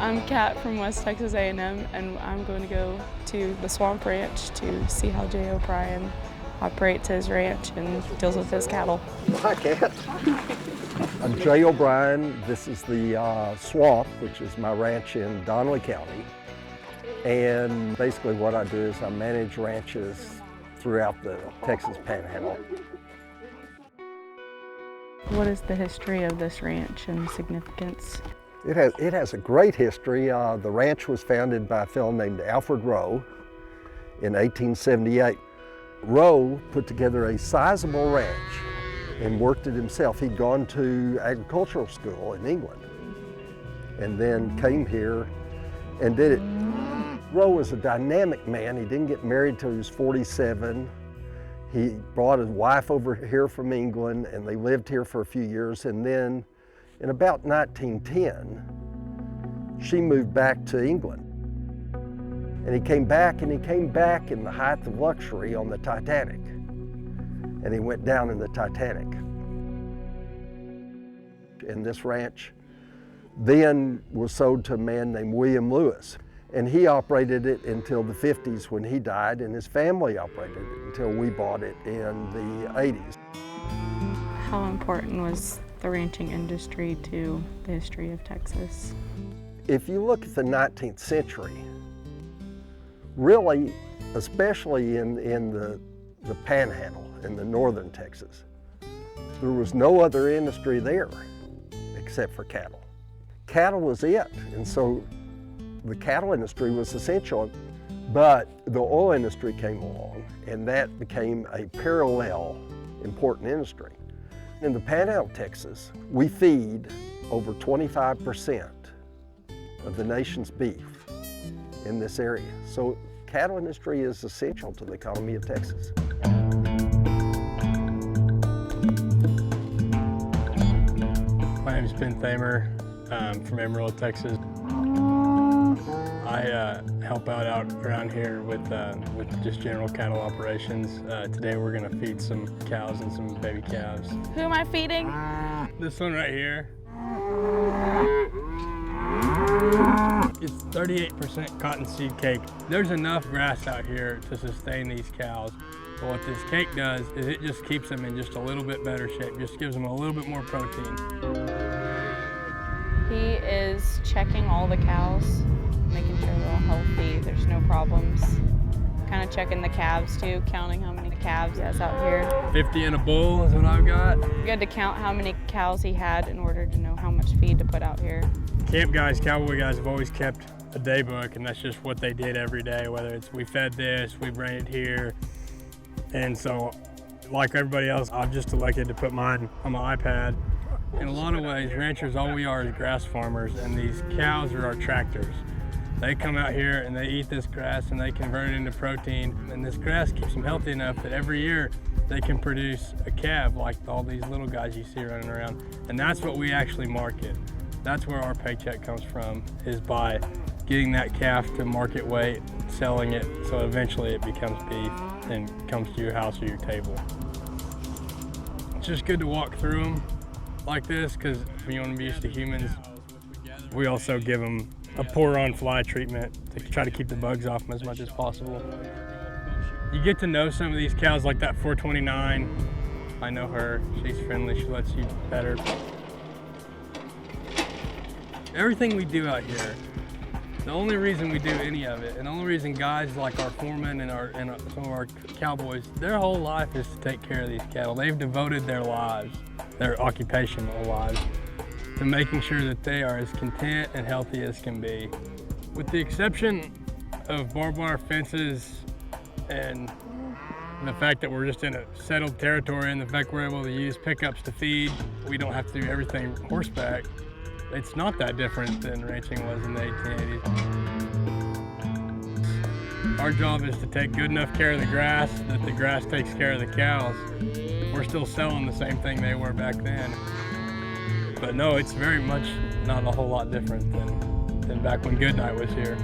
I'm Kat from West Texas A&M, and I'm going to go to the Swamp Ranch to see how Jay O'Brien operates his ranch and deals with his cattle. Hi, Kat. I'm Jay O'Brien. This is the Swamp, which is my ranch in Donnelly County. And basically what I do is I manage ranches throughout the Texas Panhandle. What is the history of this ranch and significance? It has a great history. The ranch was founded by a fellow named Alfred Rowe in 1878. Rowe put together a sizable ranch and worked it himself. He'd gone to agricultural school in England and then came here and did it. Rowe was a dynamic man. He didn't get married till he was 47. He brought his wife over here from England and they lived here for a few years, and then in about 1910, she moved back to England. And he came back in the height of luxury on the Titanic. And he went down in the Titanic. And this ranch then was sold to a man named William Lewis. And he operated it until the 50s when he died, and his family operated it until we bought it in the 80s. How important was the ranching industry to the history of Texas? If you look at the 19th century, really, especially in the Panhandle, in the northern Texas, there was no other industry there except for cattle. Cattle was it, and so the cattle industry was essential, but the oil industry came along, and that became a parallel important industry. In the Panhandle, Texas, we feed over 25% of the nation's beef in this area. So cattle industry is essential to the economy of Texas. My name is Thamer. I'm from Amarillo, Texas. I help out around here with just general cattle operations. Today we're gonna feed some cows and some baby calves. Who am I feeding? This one right here. It's 38% cottonseed cake. There's enough grass out here to sustain these cows. But what this cake does is it just keeps them in just a little bit better shape, just gives them a little bit more protein. He is checking all the cows, making sure they're all healthy, there's no problems. Kind of checking the calves too, counting how many calves he has out here. 50 in a bull is what I've got. You had to count how many cows he had in order to know how much feed to put out here. Camp guys, cowboy guys have always kept a day book, and that's just what they did every day, whether it's we fed this, we ran it here. And so, like everybody else, I've just elected to put mine on my iPad. In a lot of ways, ranchers, all we are is grass farmers, and these cows are our tractors. They come out here and they eat this grass and they convert it into protein, and this grass keeps them healthy enough that every year they can produce a calf like all these little guys you see running around. And that's what we actually market. That's where our paycheck comes from, is by getting that calf to market weight, selling it, so eventually it becomes beef and comes to your house or your table. It's just good to walk through them like this, because when you want to be used to humans, we also give them a pour-on fly treatment to try to keep the bugs off them as much as possible. You get to know some of these cows, like that 429. I know her, she's friendly, she lets you pet her. Everything we do out here, the only reason we do any of it, and the only reason guys like our foremen and some of our cowboys, their whole life is to take care of these cattle. They've devoted their lives, their occupational lives, to making sure that they are as content and healthy as can be. With the exception of barbed wire fences and the fact that we're just in a settled territory and the fact we're able to use pickups to feed, we don't have to do everything horseback. It's not that different than ranching was in the 1880s. Our job is to take good enough care of the grass that the grass takes care of the cows. We're still selling the same thing they were back then. But no, it's very much not a whole lot different than back when Goodnight was here.